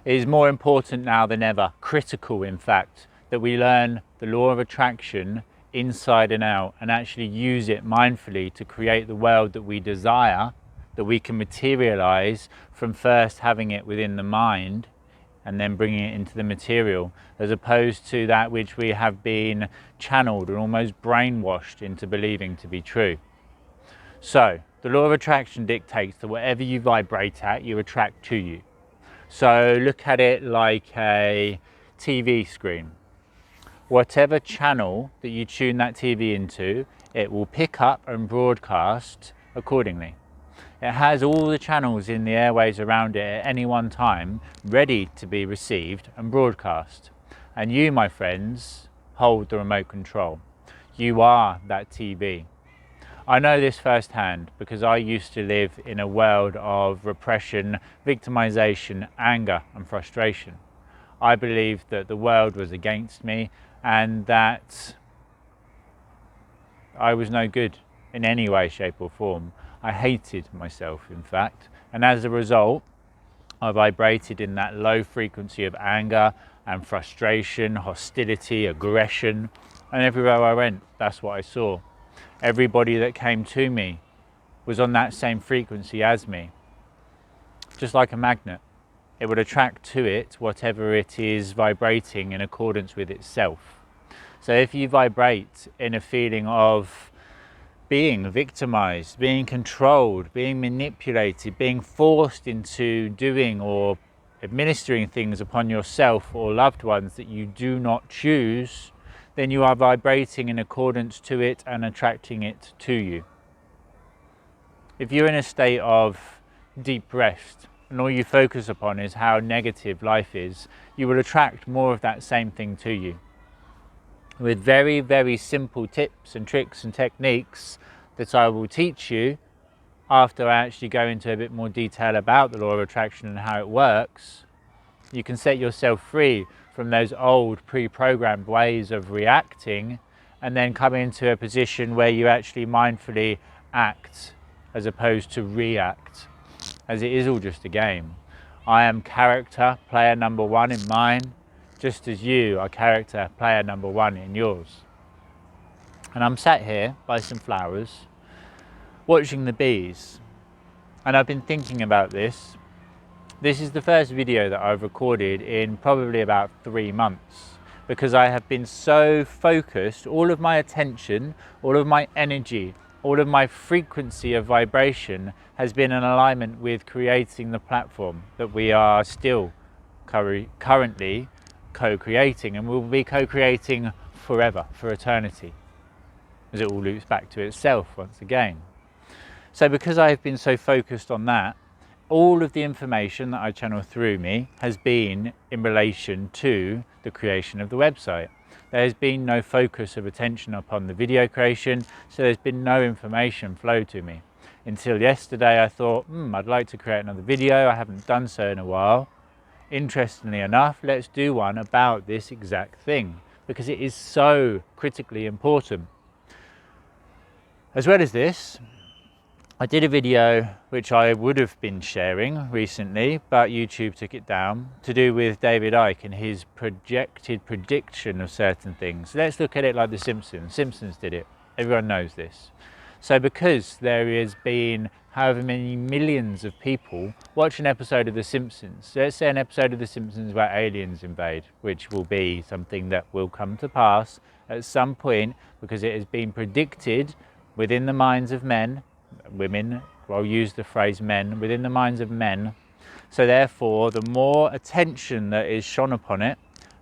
It is more important now than ever, critical in fact, that we learn the law of attraction inside and out and actually use it mindfully to create the world that we desire, that we can materialize from first having it within the mind and then bringing it into the material, as opposed to that which we have been channeled and almost brainwashed into believing to be true. So the law of attraction dictates that whatever you vibrate at, you attract to you. So look at it like a TV screen. Whatever channel that you tune that TV into, it will pick up and broadcast accordingly. It has all the channels in the airways around it at any one time ready to be received and broadcast. And you, my friends, hold the remote control. You are that TV. I know this firsthand because I used to live in a world of repression, victimization, anger and frustration. I believed that the world was against me and that I was no good in any way, shape or form. I hated myself, in fact, and as a result, I vibrated in that low frequency of anger and frustration, hostility, aggression, and everywhere I went, that's what I saw. Everybody that came to me was on that same frequency as me, just like a magnet. It would attract to it whatever it is vibrating in accordance with itself. So if you vibrate in a feeling of being victimized, being controlled, being manipulated, being forced into doing or administering things upon yourself or loved ones that you do not choose, then you are vibrating in accordance to it and attracting it to you. If you're in a state of deep rest and all you focus upon is how negative life is, you will attract more of that same thing to you. With very, very simple tips and tricks and techniques that I will teach you after I actually go into a bit more detail about the law of attraction and how it works, you can set yourself free from those old pre-programmed ways of reacting and then come into a position where you actually mindfully act as opposed to react, as it is all just a game. I am character player number one in mine, just as you are character player number one in yours. And I'm sat here by some flowers watching the bees, and I've been thinking about this. This is the first video that I've recorded in probably about 3 months, because I have been so focused, all of my attention, all of my energy, all of my frequency of vibration has been in alignment with creating the platform that we are still currently co-creating, and will be co-creating forever, for eternity, as it all loops back to itself once again. So because I have been so focused on that, all of the information that I channel through me has been in relation to the creation of the website. There has been no focus of attention upon the video creation, so there's been no information flow to me. Until yesterday I thought, I'd like to create another video. I haven't done so in a while. Interestingly enough, let's do one about this exact thing, because it is so critically important. As well as this, I did a video which I would have been sharing recently, but YouTube took it down, to do with David Icke and his projected prediction of certain things. Let's look at it like the Simpsons. Simpsons did it. Everyone knows this. So because there has been however many millions of people watch an episode of The Simpsons, so let's say an episode of The Simpsons where aliens invade, which will be something that will come to pass at some point, because it has been predicted within the minds of men, women, I'll use the phrase men, within the minds of men. So therefore, the more attention that is shone upon it,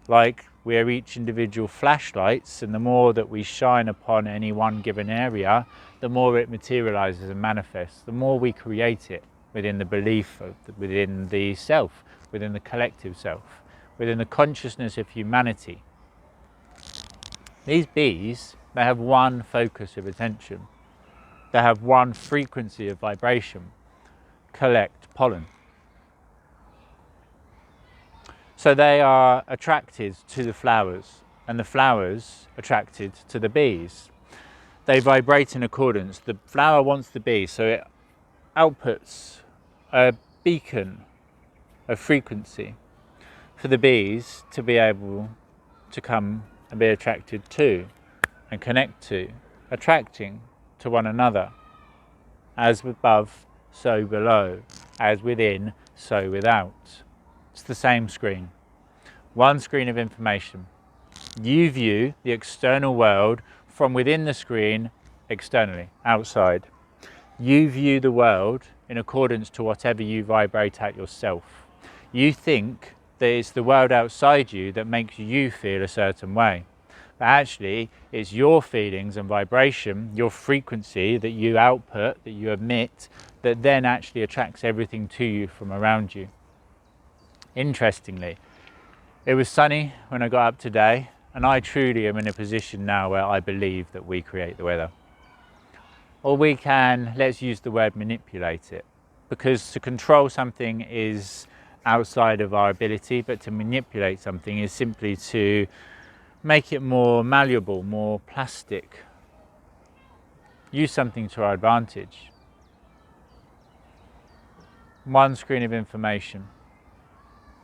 like we're each individual flashlights, and the more that we shine upon any one given area, the more it materializes and manifests, the more we create it within the belief, within the self, within the collective self, within the consciousness of humanity. These bees, they have one focus of attention. They have one frequency of vibration: collect pollen. So they are attracted to the flowers, and the flowers attracted to the bees. They vibrate in accordance. The flower wants the bee, so it outputs a beacon of frequency. for the bees to be able to come and be attracted to and connect to, attracting to one another. As above, so below. As within, so without. It's the same screen. One screen of information. You view the external world from within the screen externally, outside. You view the world in accordance to whatever you vibrate at yourself. You think that it's the world outside you that makes you feel a certain way. But actually, it's your feelings and vibration, your frequency that you output, that you emit, that then actually attracts everything to you from around you. Interestingly, it was sunny when I got up today, and I truly am in a position now where I believe that we create the weather. Or we can, let's use the word manipulate it, because to control something is outside of our ability, but to manipulate something is simply to make it more malleable, more plastic. Use something to our advantage. One screen of information.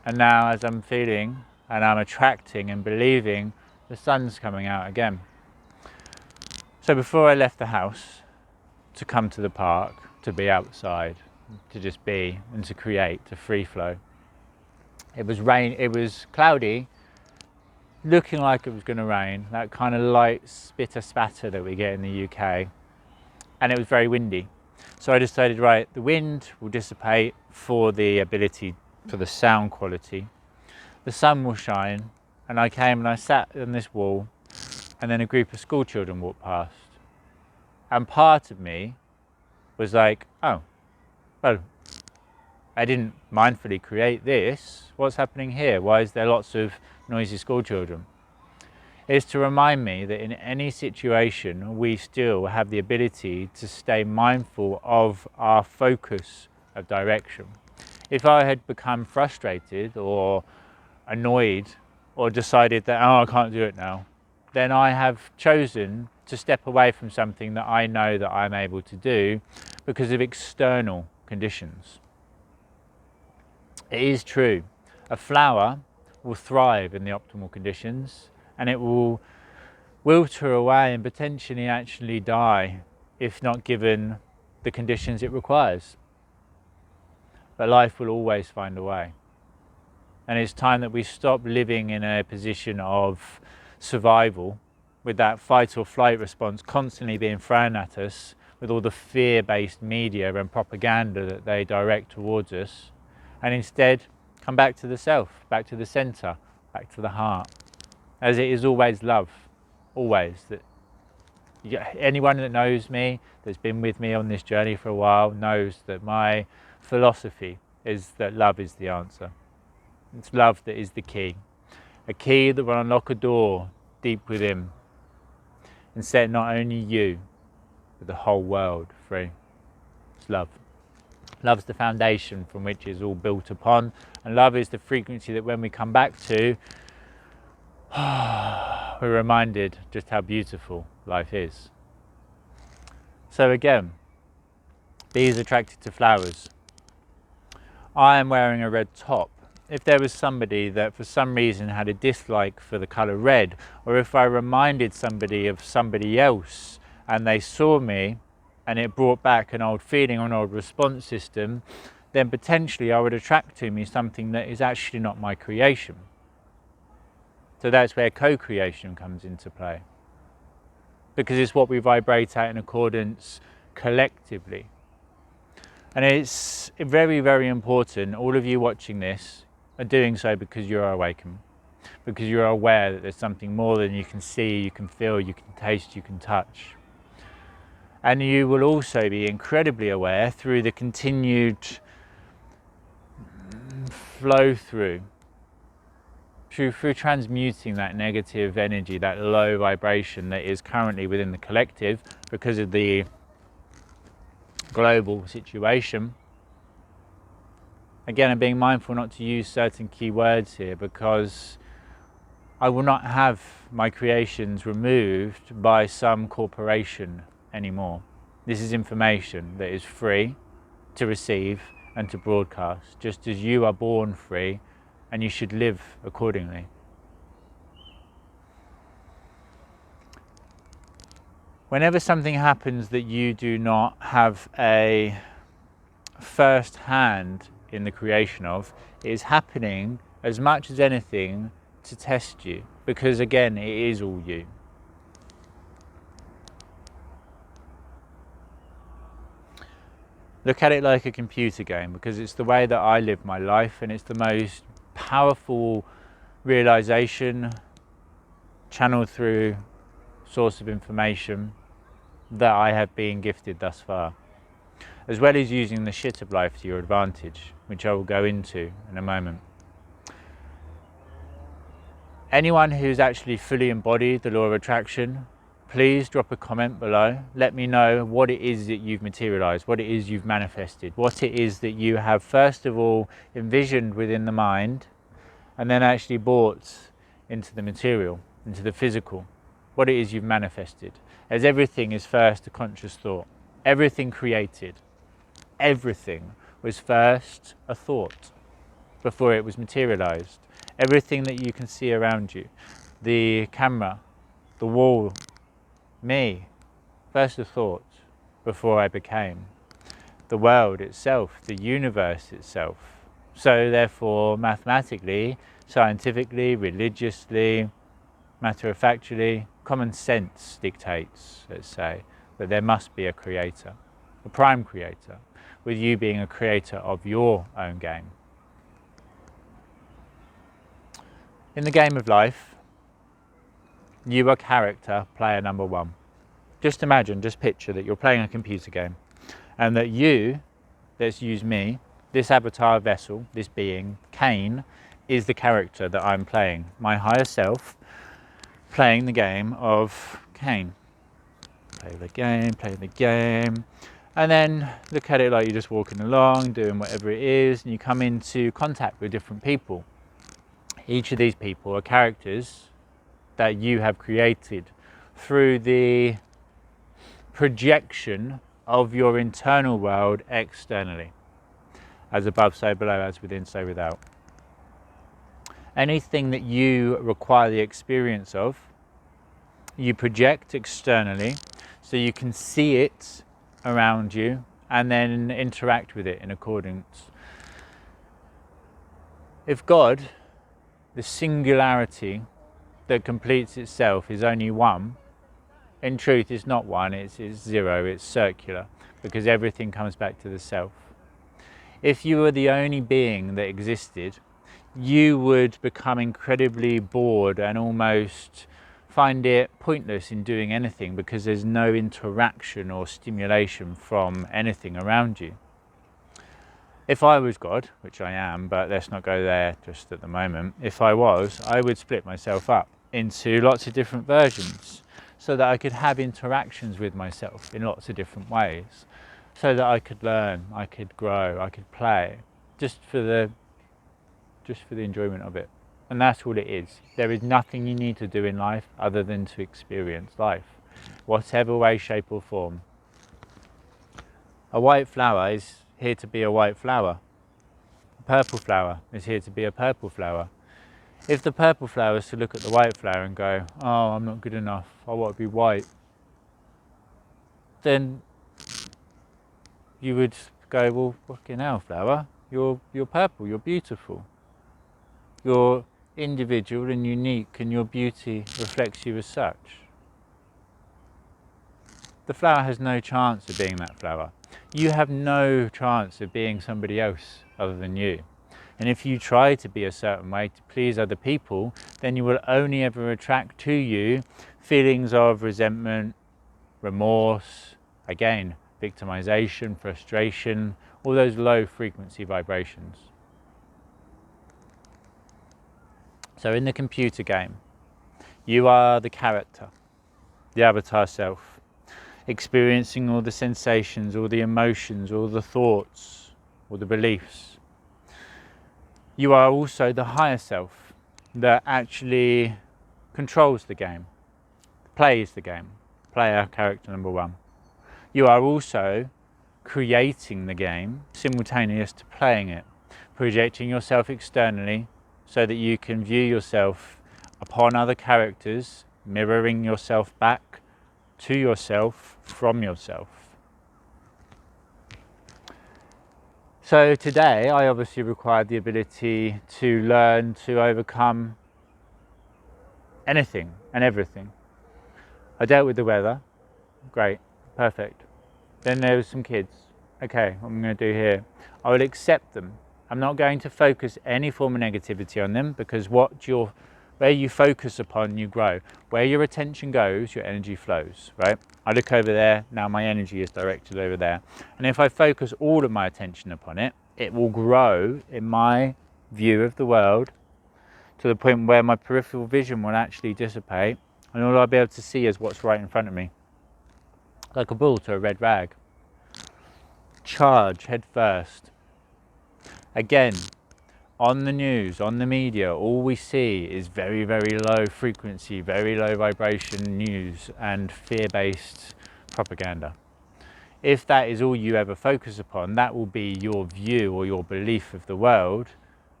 And now as I'm feeling and I'm attracting and believing, the sun's coming out again. So before I left the house to come to the park, to be outside, to just be and to create, to free flow, it was cloudy, looking like it was going to rain, that kind of light spitter spatter that we get in the UK, and it was very windy. So I decided, right, the wind will dissipate for the ability, for the sound quality, the sun will shine, and I came and I sat on this wall, and then a group of school children walked past, and part of me was like, oh, well, I didn't mindfully create this. What's happening here? Why is there lots of noisy school children? It's to remind me that in any situation, we still have the ability to stay mindful of our focus of direction. If I had become frustrated or annoyed or decided that, oh, I can't do it now, then I have chosen to step away from something that I know that I'm able to do because of external conditions. It is true, a flower will thrive in the optimal conditions, and it will wilter away and potentially actually die if not given the conditions it requires. But life will always find a way. And it's time that we stop living in a position of survival with that fight or flight response constantly being thrown at us with all the fear-based media and propaganda that they direct towards us, and instead come back to the self, back to the center, back to the heart, as it is always love, always. That anyone that knows me, that's been with me on this journey for a while, knows that my philosophy is that love is the answer. It's love that is the key, a key that will unlock a door deep within and set not only you, but the whole world free. It's love. Love's the foundation from which it's all built upon, and love is the frequency that when we come back to, we're reminded just how beautiful life is. So again, bees attracted to flowers. I am wearing a red top. If there was somebody that for some reason had a dislike for the colour red, or if I reminded somebody of somebody else and they saw me and it brought back an old feeling or an old response system, then potentially I would attract to me something that is actually not my creation. So that's where co-creation comes into play, because it's what we vibrate at in accordance collectively. And it's very, very important, all of you watching this are doing so because you are awakened, because you're aware that there's something more than you can see, you can feel, you can taste, you can touch. And you will also be incredibly aware through the continued flow through transmuting that negative energy, that low vibration that is currently within the collective because of the global situation. Again, I'm being mindful not to use certain key words here, because I will not have my creations removed by some corporation anymore. This is information that is free to receive and to broadcast, just as you are born free and you should live accordingly. Whenever something happens that you do not have a first hand in the creation of, it is happening as much as anything to test you, because again, it is all you. Look at it like a computer game, because it's the way that I live my life, and it's the most powerful realization channeled through source of information that I have been gifted thus far, as well as using the shit of life to your advantage, which I will go into in a moment. Anyone who's actually fully embodied the law of attraction, please drop a comment below. Let me know what it is that you've materialized, what it is you've manifested, what it is that you have first of all envisioned within the mind, and then actually brought into the material, into the physical, what it is you've manifested. As everything is first a conscious thought. Everything created, everything was first a thought before it was materialized. Everything that you can see around you, the camera, the wall, me, first a thought before I became. The world itself, the universe itself. So therefore, mathematically, scientifically, religiously, matter-of-factually, common sense dictates, let's say, that there must be a creator, a prime creator, with you being a creator of your own game. In the game of life, you are character player number one. Just imagine, just picture that you're playing a computer game, and that you, let's use me, this avatar vessel, this being, Kaine, is the character that I'm playing, my higher self, playing the game of Kaine. Play the game, and then look at it like you're just walking along, doing whatever it is, and you come into contact with different people. Each of these people are characters that you have created through the projection of your internal world externally. As above, so below, as within, so without. Anything that you require the experience of, you project externally so you can see it around you and then interact with it in accordance. If God, the singularity that completes itself, is only one, in truth it's not one, it's zero, it's circular, because everything comes back to the self. If you were the only being that existed, you would become incredibly bored and almost find it pointless in doing anything, because there's no interaction or stimulation from anything around you. If I was God, which I am, but let's not go there just at the moment, if I was, I would split myself up into lots of different versions so that I could have interactions with myself in lots of different ways, so that I could learn, I could grow, I could play, just for the enjoyment of it. And that's all it is. There is nothing you need to do in life other than to experience life, whatever way, shape or form. A white flower is here to be a white flower. A purple flower is here to be a purple flower. If the purple flower is to look at the white flower and go, oh, I'm not good enough, I want to be white, then you would go, well, fucking hell, flower, you're purple, you're beautiful. You're individual and unique, and your beauty reflects you as such. The flower has no chance of being that flower. You have no chance of being somebody else other than you. And if you try to be a certain way to please other people, then you will only ever attract to you feelings of resentment, remorse, again, victimization, frustration, all those low frequency vibrations. So in the computer game, you are the character, the avatar self, experiencing all the sensations, all the emotions, all the thoughts, all the beliefs. You are also the higher self that actually controls the game, plays the game, player character number one. You are also creating the game simultaneous to playing it, projecting yourself externally so that you can view yourself upon other characters, mirroring yourself back to yourself from yourself. So today I obviously required the ability to learn to overcome anything and everything. I dealt with the weather, great, perfect. Then there was some kids. Okay, what I'm going to do here, I will accept them. I'm not going to focus any form of negativity on them, because where you focus upon, you grow. Where your attention goes, your energy flows, right? I look over there, now my energy is directed over there. And if I focus all of my attention upon it, it will grow in my view of the world to the point where my peripheral vision will actually dissipate, and all I'll be able to see is what's right in front of me. Like a bull to a red rag. Charge head first. Again, on the news, on the media, all we see is very, very low frequency, very low vibration news and fear-based propaganda. If that is all you ever focus upon, that will be your view or your belief of the world.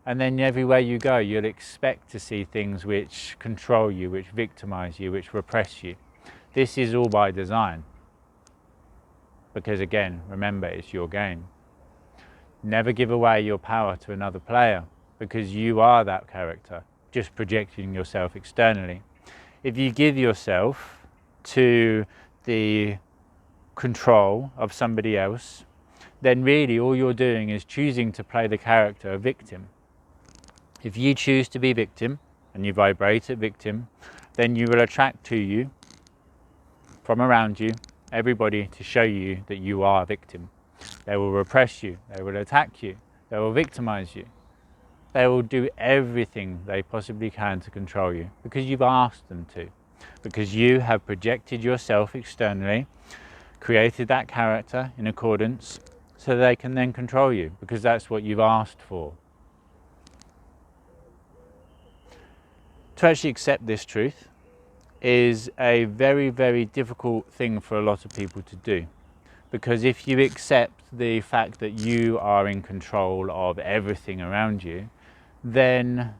And then everywhere you go, you'll expect to see things which control you, which victimize you, which repress you. This is all by design. Because again, remember, it's your game. Never give away your power to another player, because you are that character, just projecting yourself externally. If you give yourself to the control of somebody else, then really all you're doing is choosing to play the character of victim. If you choose to be victim and you vibrate at victim, then you will attract to you, from around you, everybody to show you that you are a victim. They will repress you, they will attack you, they will victimize you. They will do everything they possibly can to control you, because you've asked them to, because you have projected yourself externally, created that character in accordance, so they can then control you, because that's what you've asked for. To actually accept this truth is a very, very difficult thing for a lot of people to do. Because if you accept the fact that you are in control of everything around you, then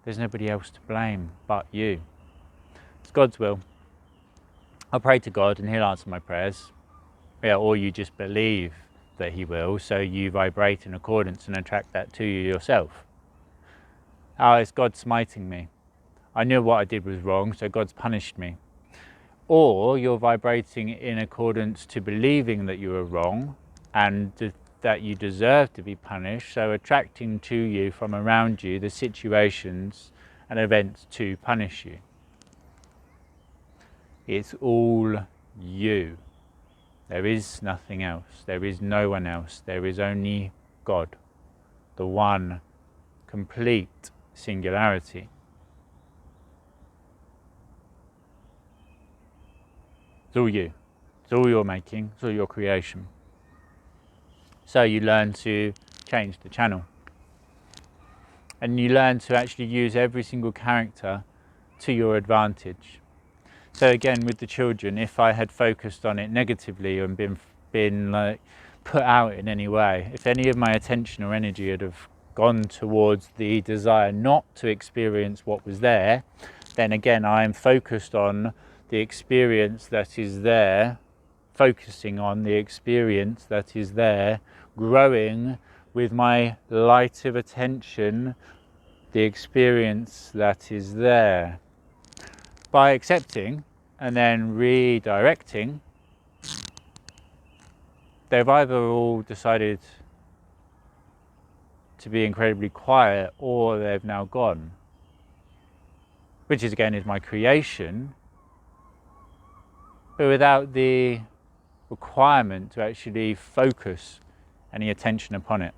there's nobody else to blame but you. It's God's will. I'll pray to God and He'll answer my prayers. Yeah, or you just believe that He will, so you vibrate in accordance and attract that to you yourself. Oh, it's God smiting me. I knew what I did was wrong, so God's punished me. Or you're vibrating in accordance to believing that you are wrong and that you deserve to be punished, so attracting to you from around you the situations and events to punish you. It's all you. There is nothing else. There is no one else. There is only God, the one complete singularity. It's all you. It's all your making. It's all your creation. So you learn to change the channel. And you learn to actually use every single character to your advantage. So again, with the children, if I had focused on it negatively and been like put out in any way, if any of my attention or energy had have gone towards the desire not to experience what was there, then again I am focused on the experience that is there, focusing on the experience that is there, growing with my light of attention the experience that is there. By accepting and then redirecting, they've either all decided to be incredibly quiet, or they've now gone, which is again is my creation, but without the requirement to actually focus any attention upon it.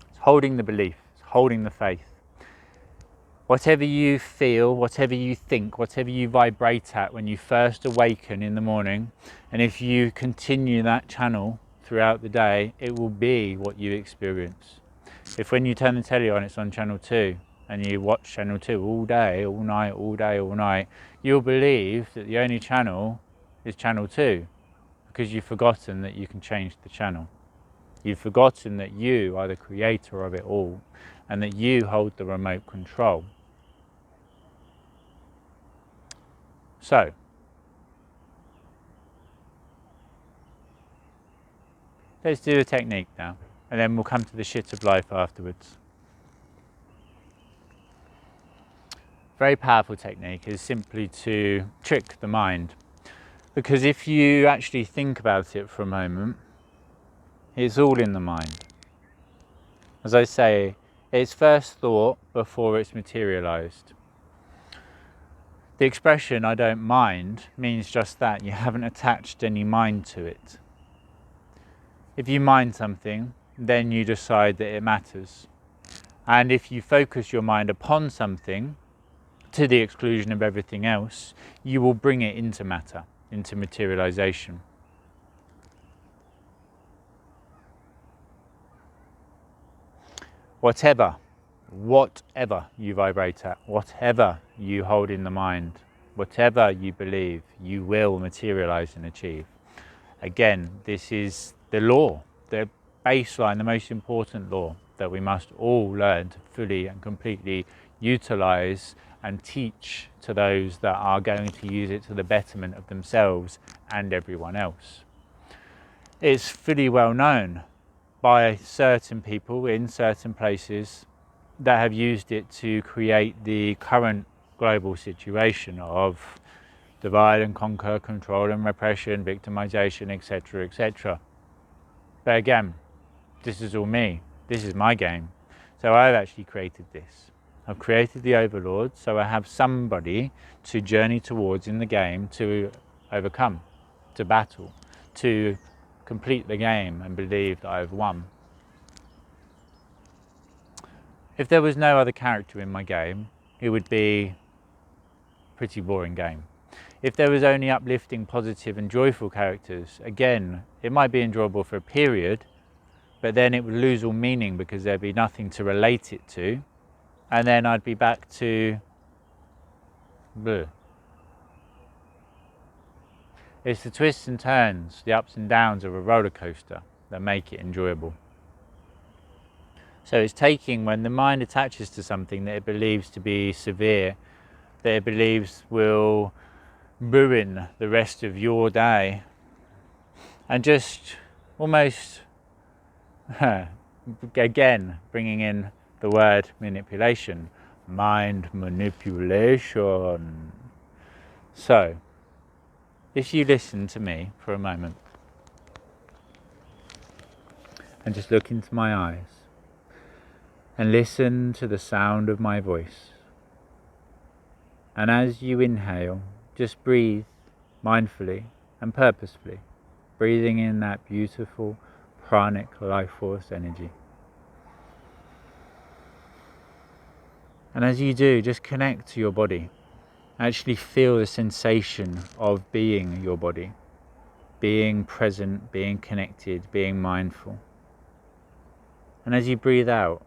It's holding the belief, it's holding the faith. Whatever you feel, whatever you think, whatever you vibrate at when you first awaken in the morning, and if you continue that channel throughout the day, it will be what you experience. If when you turn the telly on, it's on channel 2, and you watch channel 2 all day, all night, all day, all night, you'll believe that the only channel is channel 2, because you've forgotten that you can change the channel. You've forgotten that you are the creator of it all and that you hold the remote control. So, let's do a technique now, and then we'll come to the shit of life afterwards. Very powerful technique is simply to trick the mind. Because if you actually think about it for a moment, it's all in the mind. As I say, it's first thought before it's materialized. The expression "I don't mind" means just that. You haven't attached any mind to it. If you mind something, then you decide that it matters. And if you focus your mind upon something to the exclusion of everything else, you will bring it into matter, into materialization. Whatever you vibrate at, whatever you hold in the mind, whatever you believe, you will materialize and achieve. Again, this is the law, the baseline, the most important law that we must all learn to fully and completely utilize and teach to those that are going to use it to the betterment of themselves and everyone else. It's fully well known by certain people in certain places that have used it to create the current global situation of divide and conquer, control and repression, victimization, etc., etc. But again, this is all me. This is my game. So I've actually created this. I've created the Overlord, so I have somebody to journey towards in the game to overcome, to battle, to complete the game and believe that I've won. If there was no other character in my game, it would be a pretty boring game. If there was only uplifting, positive and joyful characters, again, it might be enjoyable for a period, but then it would lose all meaning because there'd be nothing to relate it to, and then I'd be back to bleh. It's the twists and turns, the ups and downs of a roller coaster that make it enjoyable. So it's taking when the mind attaches to something that it believes to be severe, that it believes will ruin the rest of your day, and just almost, again, bringing in the word manipulation, mind manipulation. So, if you listen to me for a moment and just look into my eyes and listen to the sound of my voice, and as you inhale, just breathe mindfully and purposefully, breathing in that beautiful pranic life force energy. And as you do, just connect to your body. Actually feel the sensation of being your body, being present, being connected, being mindful. And as you breathe out,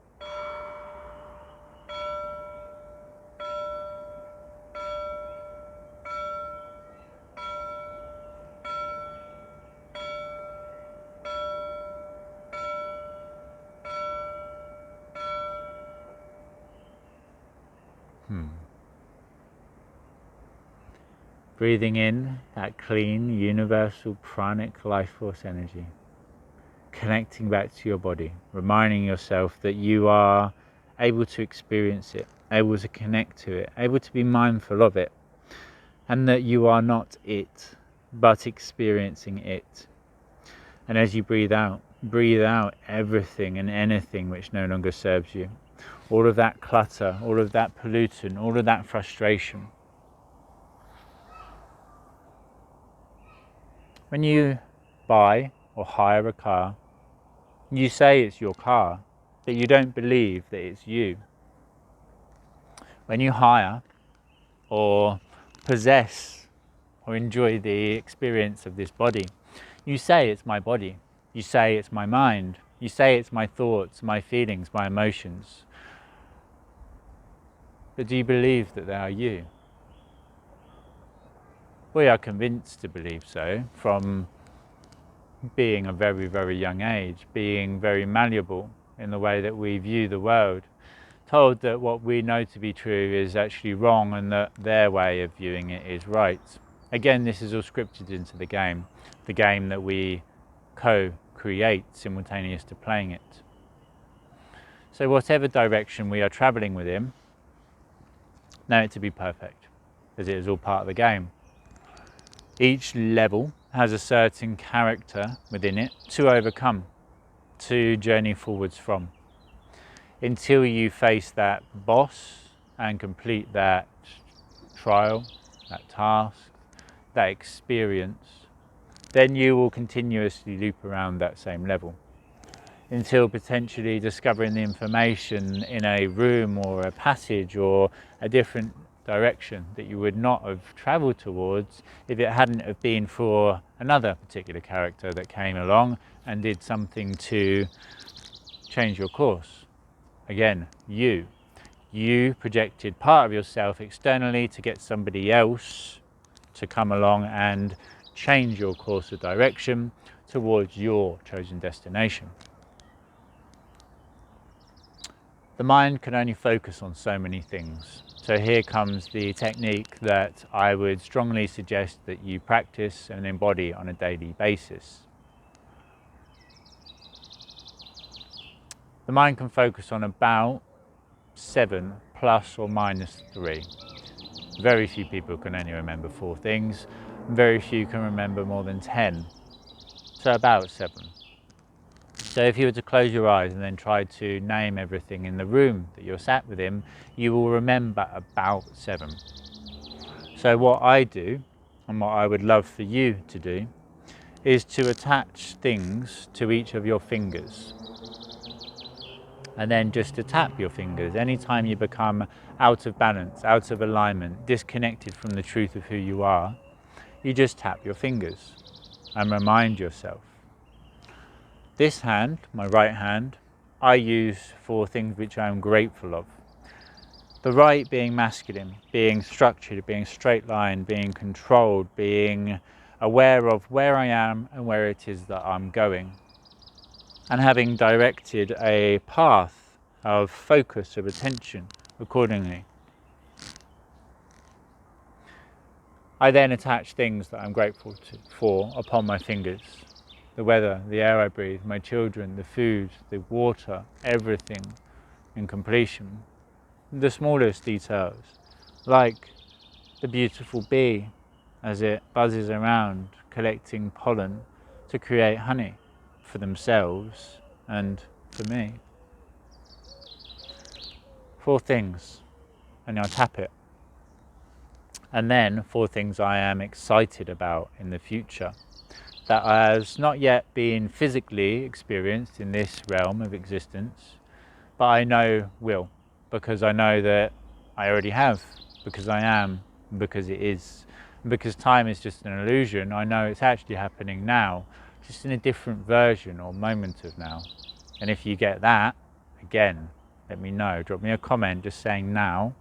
breathing in that clean, universal, pranic life force energy, connecting back to your body, reminding yourself that you are able to experience it, able to connect to it, able to be mindful of it, and that you are not it, but experiencing it. And as you breathe out everything and anything which no longer serves you. All of that clutter, all of that pollutant, all of that frustration. When you buy or hire a car, you say it's your car, but you don't believe that it's you. When you hire or possess or enjoy the experience of this body, you say it's my body, you say it's my mind, you say it's my thoughts, my feelings, my emotions. But do you believe that they are you? We are convinced to believe so from being a very, very young age, being very malleable in the way that we view the world, told that what we know to be true is actually wrong and that their way of viewing it is right. Again, this is all scripted into the game that we co-create simultaneous to playing it. So whatever direction we are travelling with him, know it to be perfect, as it is all part of the game. Each level has a certain character within it to overcome, to journey forwards from, until you face that boss and complete that trial, that task, that experience. Then you will continuously loop around that same level until potentially discovering the information in a room or a passage or a different direction that you would not have travelled towards if it hadn't have been for another particular character that came along and did something to change your course. Again, you projected part of yourself externally to get somebody else to come along and change your course of direction towards your chosen destination. The mind can only focus on so many things. So here comes the technique that I would strongly suggest that you practice and embody on a daily basis. The mind can focus on about 7 plus or minus 3. Very few people can only remember 4 things. Very few can remember more than 10. So about 7. So if you were to close your eyes and then try to name everything in the room that you're sat with him, you will remember about 7. So what I do, and what I would love for you to do, is to attach things to each of your fingers. And then just to tap your fingers. Anytime you become out of balance, out of alignment, disconnected from the truth of who you are, you just tap your fingers and remind yourself. This hand, my right hand, I use for things which I am grateful of. The right being masculine, being structured, being straight line, being controlled, being aware of where I am and where it is that I'm going. And having directed a path of focus, of attention accordingly. I then attach things that I'm grateful for upon my fingers. The weather, the air I breathe, my children, the food, the water, everything in completion. The smallest details, like the beautiful bee as it buzzes around collecting pollen to create honey for themselves and for me. 4 things, and I'll tap it. And then 4 things I am excited about in the future that has not yet been physically experienced in this realm of existence, but I know will, because I know that I already have, because I am, because it is. And because time is just an illusion, I know it's actually happening now, just in a different version or moment of now. And if you get that, again, let me know. Drop me a comment just saying now,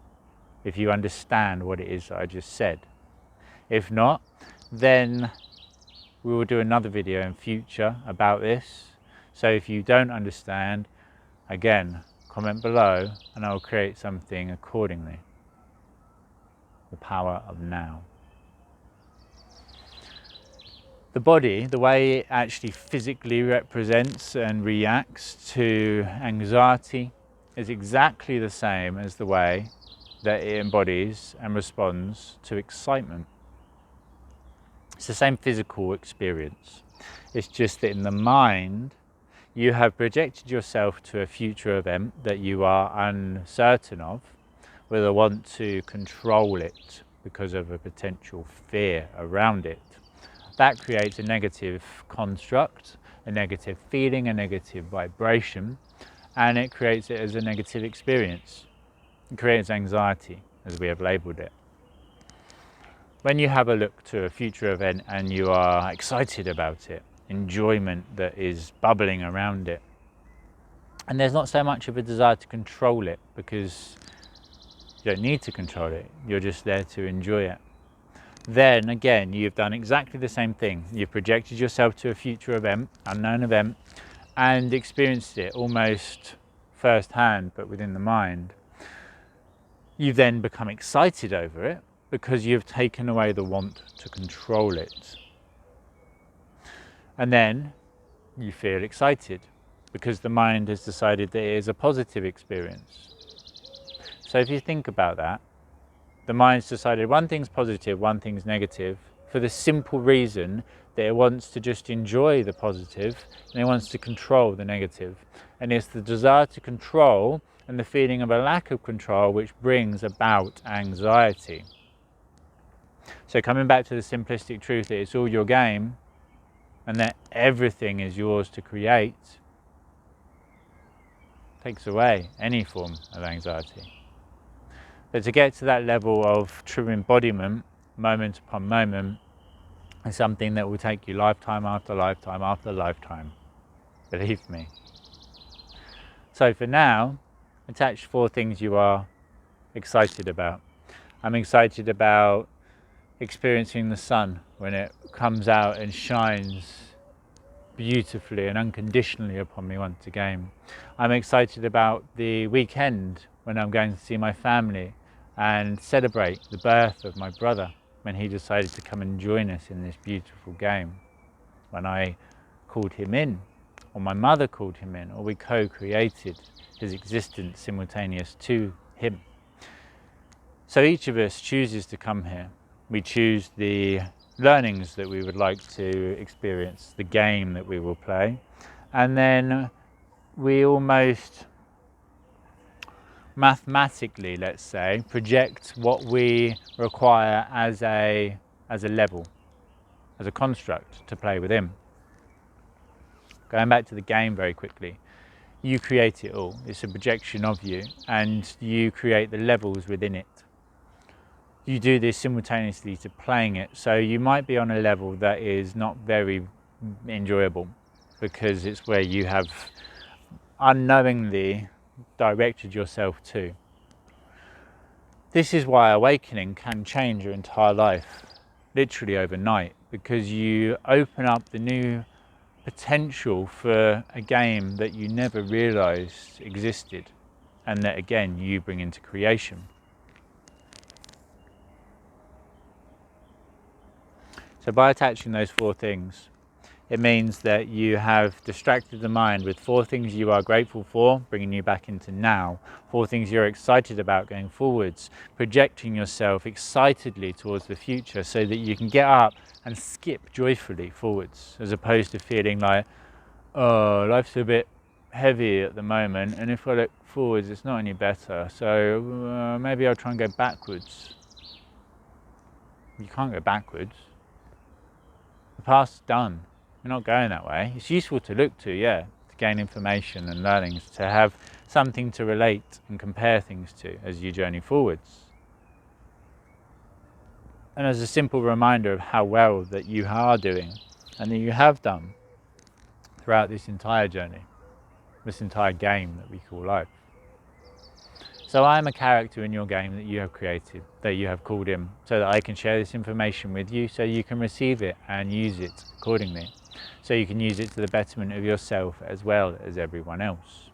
if you understand what it is that I just said. If not, then we will do another video in future about this. So if you don't understand, again, comment below and I'll create something accordingly. The power of now. The body, the way it actually physically represents and reacts to anxiety is exactly the same as the way that it embodies and responds to excitement. It's the same physical experience. It's just that in the mind, you have projected yourself to a future event that you are uncertain of, with a want to control it because of a potential fear around it. That creates a negative construct, a negative feeling, a negative vibration, and it creates it as a negative experience. It creates anxiety, as we have labelled it. When you have a look to a future event and you are excited about it, enjoyment that is bubbling around it, and there's not so much of a desire to control it, because you don't need to control it, you're just there to enjoy it. then again, you've done exactly the same thing. You've projected yourself to a future event, unknown event, and experienced it almost firsthand, but within the mind. You then become excited over it because you've taken away the want to control it. And then you feel excited because the mind has decided that it is a positive experience. So if you think about that, the mind's decided one thing's positive, one thing's negative, for the simple reason that it wants to just enjoy the positive and it wants to control the negative. And it's the desire to control and the feeling of a lack of control which brings about anxiety. So coming back to the simplistic truth that it's all your game and that everything is yours to create, takes away any form of anxiety. But to get to that level of true embodiment, moment upon moment, is something that will take you lifetime after lifetime after lifetime. Believe me. So for now, attach 4 things you are excited about. I'm excited about experiencing the sun when it comes out and shines beautifully and unconditionally upon me once again. I'm excited about the weekend when I'm going to see my family and celebrate the birth of my brother when he decided to come and join us in this beautiful game. When I called him in, or my mother called him in, or we co-created his existence simultaneous to him. So each of us chooses to come here. We choose the learnings that we would like to experience, the game that we will play, and then we almost mathematically, let's say, project what we require as a level, as a construct to play within. Going back to the game very quickly, you create it all. It's a projection of you, and you create the levels within it. You do this simultaneously to playing it, so you might be on a level that is not very enjoyable because it's where you have unknowingly directed yourself to. This is why awakening can change your entire life, literally overnight, because you open up the new potential for a game that you never realized existed, and that again you bring into creation. So by attaching those 4 things, it means that you have distracted the mind with 4 things you are grateful for, bringing you back into now, 4 things you're excited about going forwards, projecting yourself excitedly towards the future so that you can get up and skip joyfully forwards, as opposed to feeling like, oh, life's a bit heavy at the moment, and if I look forwards it's not any better, so maybe I'll try and go backwards. You can't go backwards. The past's done. You're not going that way. It's useful to look to, yeah, to gain information and learnings, to have something to relate and compare things to as you journey forwards. And as a simple reminder of how well that you are doing and that you have done throughout this entire journey, this entire game that we call life. So I am a character in your game that you have created, that you have called in, so that I can share this information with you so you can receive it and use it accordingly. So you can use it to the betterment of yourself as well as everyone else.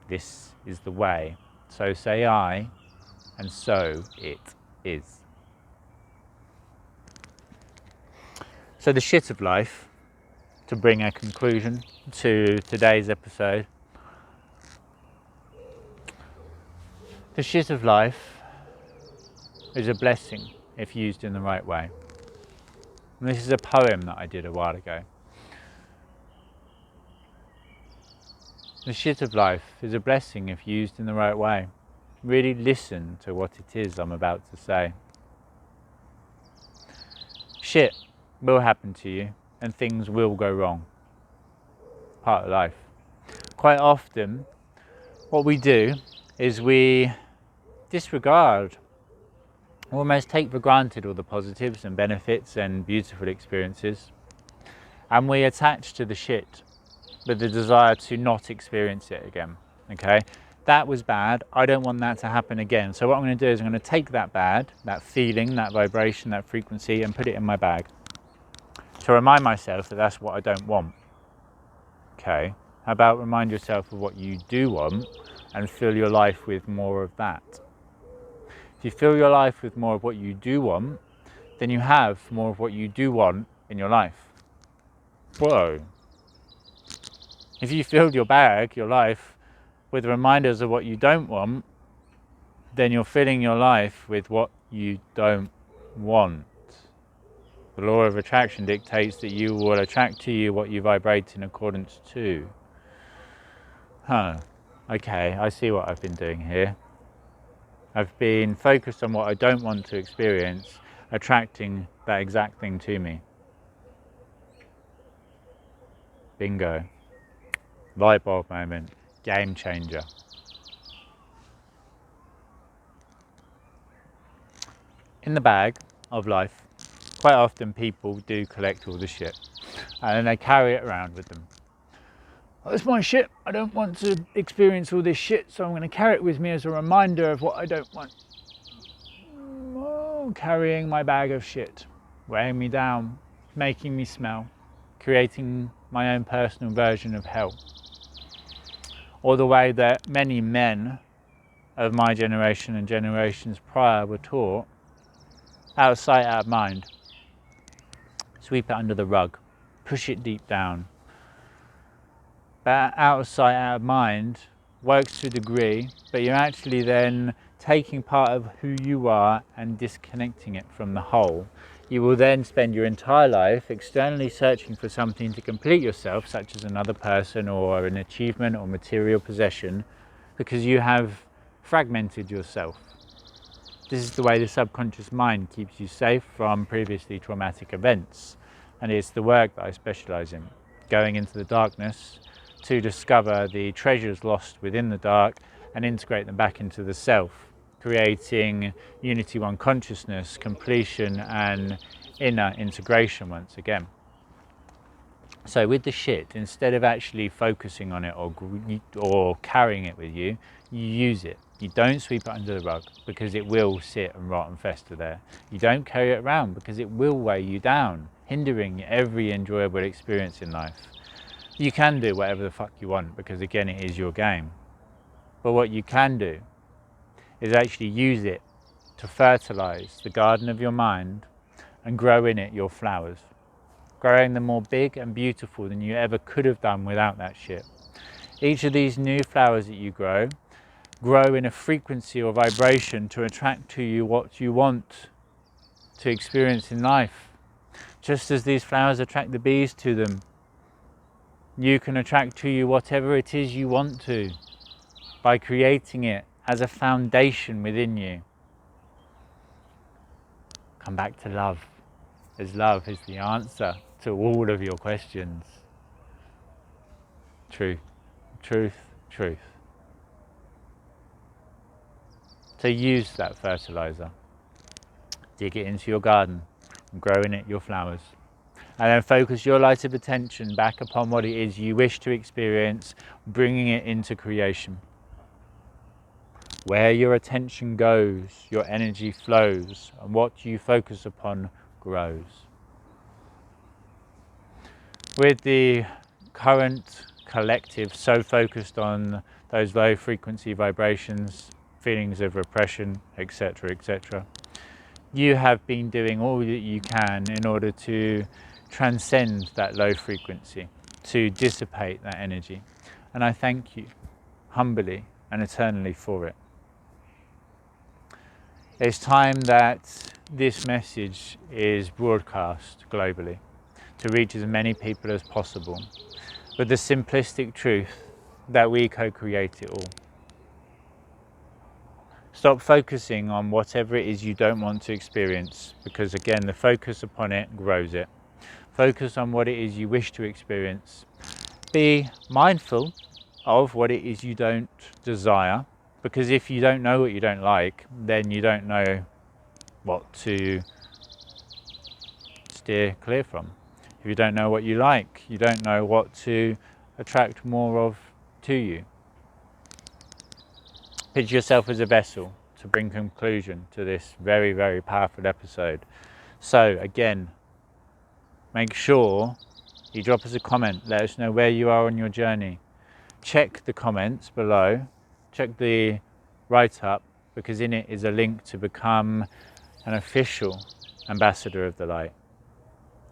This is the way. So say I, and so it is. So the shit of life, to bring a conclusion to today's episode, the shit of life is a blessing if used in the right way. And this is a poem that I did a while ago. The shit of life is a blessing if used in the right way. Really listen to what it is I'm about to say. Shit will happen to you and things will go wrong. Part of life. Quite often, what we do is we disregard, almost take for granted all the positives and benefits and beautiful experiences, and we attach to the shit with the desire to not experience it again. Okay, That was bad. I don't want that to happen again. So what I'm going to do is I'm going to take that bad, that feeling, that vibration, that frequency, and put it in my bag to remind myself that that's what I don't want. Okay. How about remind yourself of what you do want and fill your life with more of that? If you fill your life with more of what you do want, then you have more of what you do want in your life. Whoa. If you filled your bag, your life, with reminders of what you don't want, then you're filling your life with what you don't want. The law of attraction dictates that you will attract to you what you vibrate in accordance to. Okay, I see what I've been doing here. I've been focused on what I don't want to experience, attracting that exact thing to me. Bingo. Light bulb moment. Game changer. In the bag of life, quite often people do collect all the shit and then they carry it around with them. Oh, it's my shit. I don't want to experience all this shit, so I'm going to carry it with me as a reminder of what I don't want. Oh, carrying my bag of shit, weighing me down, making me smell, creating my own personal version of hell. Or the way that many men of my generation and generations prior were taught, out of sight, out of mind. Sweep it under the rug, push it deep down. But out of sight, out of mind works to a degree, but you're actually then taking part of who you are and disconnecting it from the whole. You will then spend your entire life externally searching for something to complete yourself, such as another person or an achievement or material possession, because you have fragmented yourself. This is the way the subconscious mind keeps you safe from previously traumatic events, and it's the work that I specialize in, going into the darkness to discover the treasures lost within the dark and integrate them back into the self, creating unity one consciousness, completion and inner integration once again. So with the shit, instead of actually focusing on it or carrying it with you, you use it. You don't sweep it under the rug because it will sit and rot and fester there. You don't carry it around because it will weigh you down, hindering every enjoyable experience in life. You can do whatever the fuck you want because again, it is your game. But what you can do is actually use it to fertilize the garden of your mind and grow in it your flowers, growing them more big and beautiful than you ever could have done without that shit. Each of these new flowers that you grow in a frequency or vibration to attract to you what you want to experience in life. Just as these flowers attract the bees to them, you can attract to you whatever it is you want to by creating it as a foundation within you. Come back to love, as love is the answer to all of your questions. Truth, truth, truth. So use that fertilizer, dig it into your garden and grow in it your flowers. And then focus your light of attention back upon what it is you wish to experience, bringing it into creation. Where your attention goes, your energy flows, and what you focus upon grows. With the current collective so focused on those low frequency vibrations, feelings of repression, etc., etc., you have been doing all that you can in order to transcend that low frequency, to dissipate that energy. And I thank you humbly and eternally for it. It's time that this message is broadcast globally to reach as many people as possible with the simplistic truth that we co-create it all. Stop focusing on whatever it is you don't want to experience, because again, the focus upon it grows it. Focus on what it is you wish to experience. Be mindful of what it is you don't desire, because if you don't know what you don't like, then you don't know what to steer clear from. If you don't know what you like, you don't know what to attract more of to you. Picture yourself as a vessel to bring conclusion to this very, very powerful episode. So again, make sure you drop us a comment, let us know where you are on your journey. Check the comments below, check the write-up, because in it is a link to become an official ambassador of the light.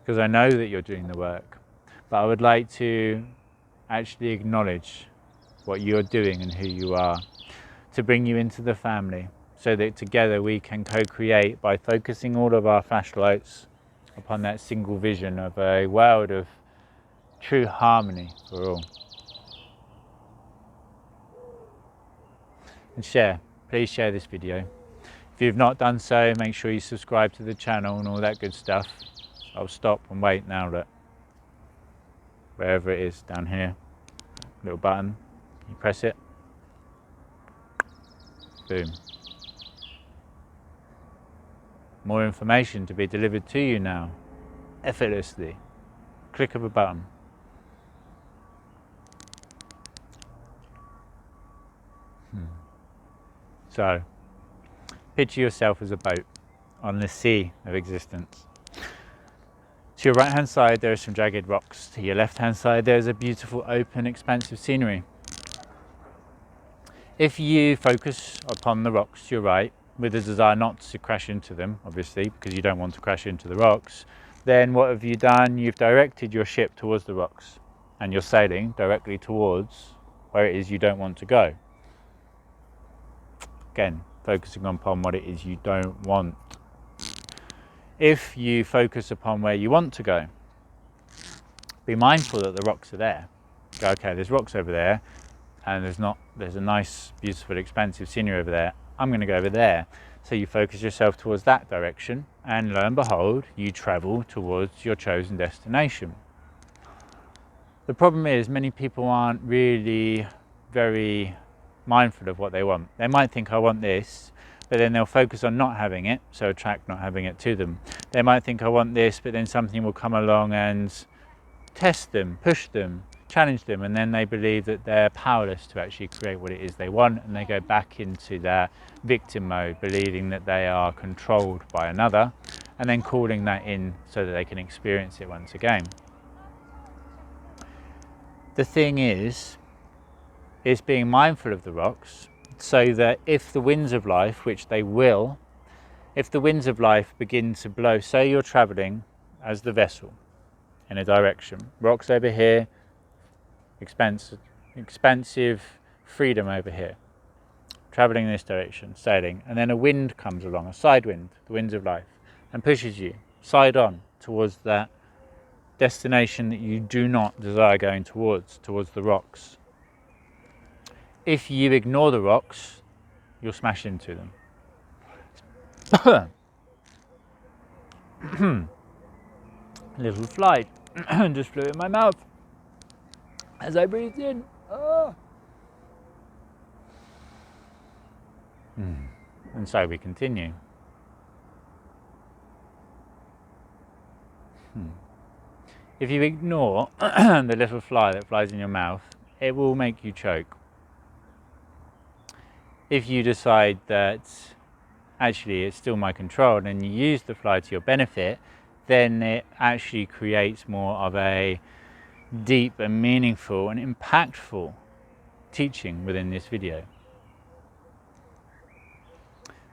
Because I know that you're doing the work, but I would like to actually acknowledge what you're doing and who you are, to bring you into the family, so that together we can co-create by focusing all of our flashlights upon that single vision of a world of true harmony for all. And share, please share this video. If you've not done so, make sure you subscribe to the channel and all that good stuff. I'll stop and wait now, look, wherever it is down here, little button, you press it, boom. More information to be delivered to you now, effortlessly, click of a button. So, picture yourself as a boat on the sea of existence. To your right hand side there are some jagged rocks, to your left hand side there is a beautiful open expansive scenery. If you focus upon the rocks to your right, with a desire not to crash into them, obviously, because you don't want to crash into the rocks, then what have you done? You've directed your ship towards the rocks, and you're sailing directly towards where it is you don't want to go. Again, focusing upon what it is you don't want. If you focus upon where you want to go, be mindful that the rocks are there. Go, okay, there's rocks over there, and there's a nice, beautiful, expansive scenery over there. I'm going to go over there. So you focus yourself towards that direction, and lo and behold, you travel towards your chosen destination. The problem is many people aren't really very mindful of what they want. They might think, I want this, but then they'll focus on not having it, so attract not having it to them. They might think, I want this, but then something will come along and test them, push them, challenge them, and then they believe that they're powerless to actually create what it is they want, and they go back into their victim mode, believing that they are controlled by another, and then calling that in so that they can experience it once again. The thing is being mindful of the rocks, so that if the winds of life, which they will, if the winds of life begin to blow, say you're traveling as the vessel in a direction, rocks over here, expansive freedom over here, traveling in this direction, sailing, and then a wind comes along, a side wind, the winds of life, and pushes you side on towards that destination that you do not desire going towards the rocks. If you ignore the rocks, you'll smash into them. A little fly just flew in my mouth as I breathed in. And so we continue. If you ignore the little fly that flies in your mouth, it will make you choke. If you decide that actually it's still my control and you use the fly to your benefit, then it actually creates more of a deep and meaningful and impactful teaching within this video.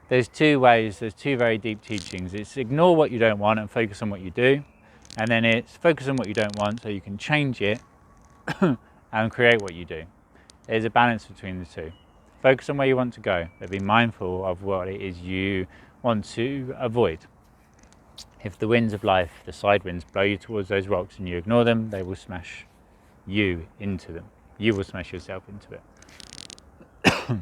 There's two ways, there's two very deep teachings. It's ignore what you don't want and focus on what you do. And then it's focus on what you don't want so you can change it and create what you do. There's a balance between the two. Focus on where you want to go, but be mindful of what it is you want to avoid. If the winds of life, the side winds, blow you towards those rocks and you ignore them, they will smash you into them. You will smash yourself into it.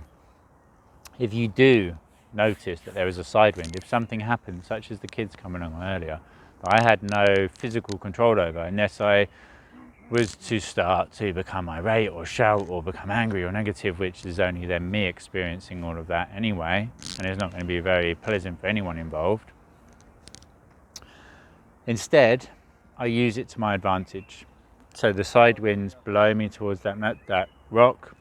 If you do notice that there is a side wind, if something happens, such as the kids coming along earlier, that I had no physical control over, unless I was to start to become irate or shout or become angry or negative, which is only then me experiencing all of that anyway, and it's not going to be very pleasant for anyone involved. Instead, I use it to my advantage. So the side winds blow me towards that rock,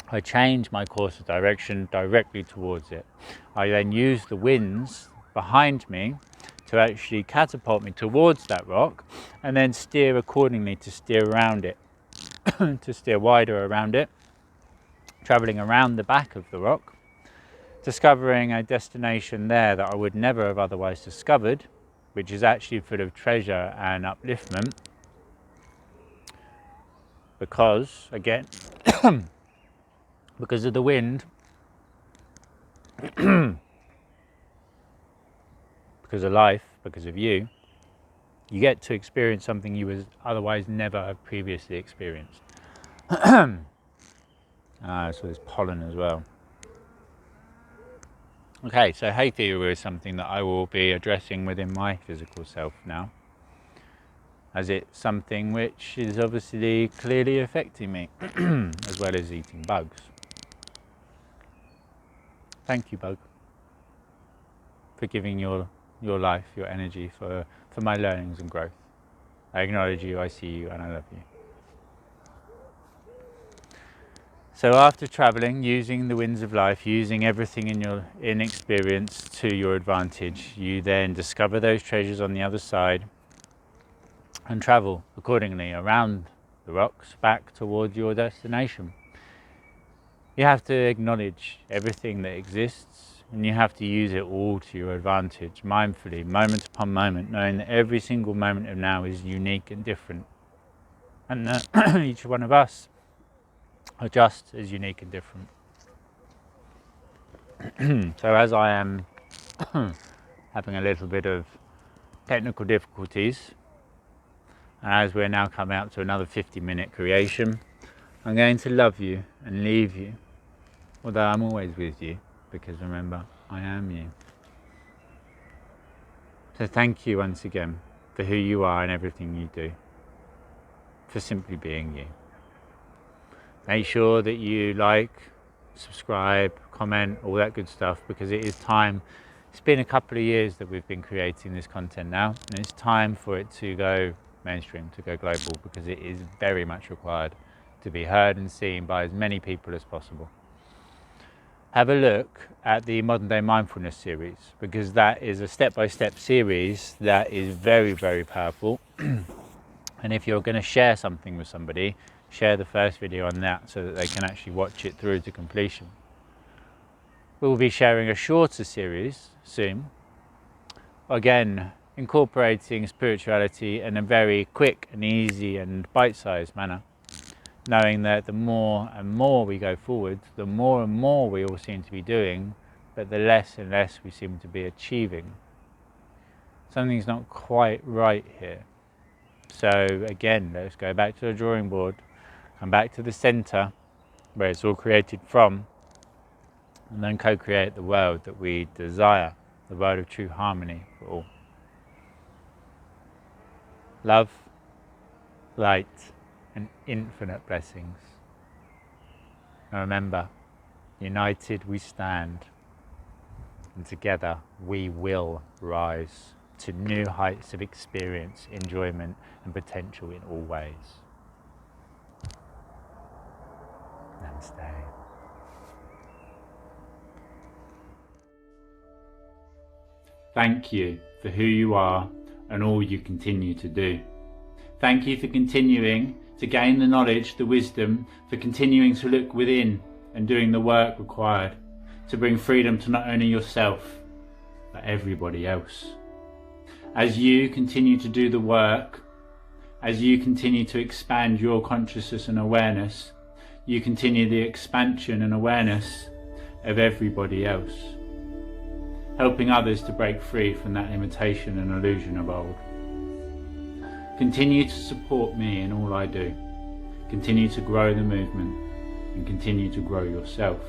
I change my course of direction directly towards it. I then use the winds behind me to actually catapult me towards that rock, and then steer accordingly to steer around it, to steer wider around it, travelling around the back of the rock, discovering a destination there that I would never have otherwise discovered, which is actually full of treasure and upliftment, because, again, because of the wind, because of life, because of you, you get to experience something you would otherwise never have previously experienced. So there's pollen as well. Okay, so hay fever is something that I will be addressing within my physical self now, as it's something which is obviously clearly affecting me, as well as eating bugs. Thank you, bug, for giving your life, your energy, for my learnings and growth. I acknowledge you, I see you, and I love you. So after travelling, using the winds of life, using everything in experience to your advantage, you then discover those treasures on the other side and travel accordingly around the rocks back towards your destination. You have to acknowledge everything that exists, and you have to use it all to your advantage, mindfully, moment upon moment, knowing that every single moment of now is unique and different, and that each one of us are just as unique and different. So as I am having a little bit of technical difficulties, as we're now coming out to another 50-minute creation, I'm going to love you and leave you, although I'm always with you, because remember, I am you. So thank you once again for who you are and everything you do, for simply being you. Make sure that you like, subscribe, comment, all that good stuff, because it is time. It's been a couple of years that we've been creating this content now, and it's time for it to go mainstream, to go global, because it is very much required to be heard and seen by as many people as possible. Have a look at the Modern Day Mindfulness series, because that is a step-by-step series that is very, very powerful. And if you're going to share something with somebody, share the first video on that so that they can actually watch it through to completion. We'll be sharing a shorter series soon, again incorporating spirituality in a very quick and easy and bite-sized manner, knowing that the more and more we go forward, the more and more we all seem to be doing, but the less and less we seem to be achieving. Something's not quite right here. So again, let's go back to the drawing board, come back to the center where it's all created from, and then co-create the world that we desire, the world of true harmony for all. Love, light, and infinite blessings. And remember, united we stand, and together we will rise to new heights of experience, enjoyment, and potential in all ways. Namaste. Thank you for who you are and all you continue to do. Thank you for continuing to gain the knowledge, the wisdom, for continuing to look within and doing the work required to bring freedom to not only yourself, but everybody else. As you continue to do the work, as you continue to expand your consciousness and awareness, you continue the expansion and awareness of everybody else, helping others to break free from that limitation and illusion of old. Continue to support me in all I do. Continue to grow the movement and continue to grow yourself.